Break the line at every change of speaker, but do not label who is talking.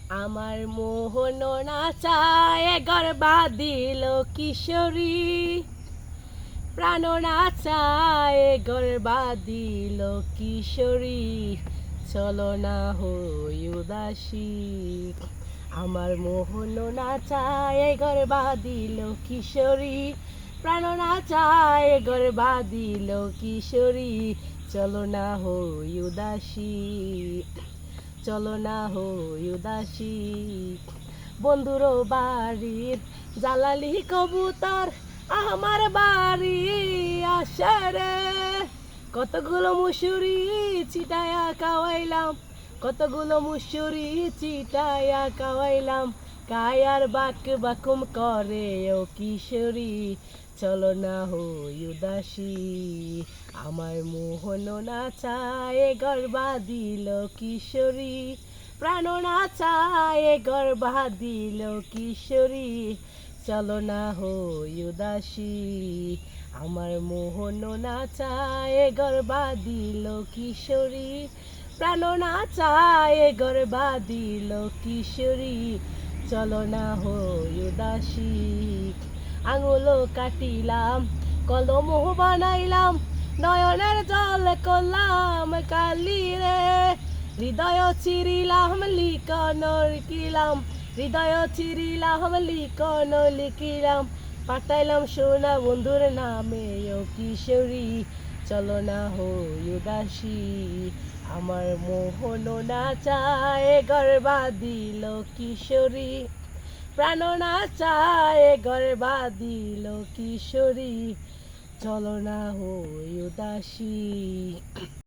আমার মোহন নাচায় গর্বা দিল কিশোরী, প্রাণ নাচায় গর্বা দিল কিশোরী, চলো না হই উদাসী। আমার মোহন নাচায় গর্বা দিল কিশোরী, প্রাণ নাচায় গর্বা দিল কিশোরী, চলো না হই উদাসী, চলো না হই উদাসী। বন্ধুর বাড়ির জ্বালালি কবুতর আমার বাড়ি আসে রে, কতগুলো মুসুরি চিটায়া খাওয়াইলাম, কতগুলো মুসুরি চিটায়া খাওয়াইলাম, কায়ার বাক বাকুম করে ও কিশোরী, চলো না হই উদাসী। আমার মোহন নাচায় গর্বা দিল কিশোরী, প্রাণ নাচায় গর্বা দিল কিশোরী, চলো না হই উদাসী। আমার মোহন নাচায় গর্বা দিল কিশোরী, প্রাণ নাচায় গর্বা দিল কিশোরী, চলো না হই উদাসী। আঙুল কাটিলাম কলম বানাইলাম, নয়নের জল করলাম কালি রে, হৃদয় চিরিলাম লিখন লিখিলাম, হৃদয় চিরিলাম লিখন লিখিলাম, পাঠাইলাম সোনা বন্ধুর নামে ও কিশোরী, চলো না হই উদাসী। আমার মোহন নাচায় গর্বা দিল কিশোরী, প্রাণ নাচায় গর্বা দিল কিশোরী, চলো না হই উদাসী।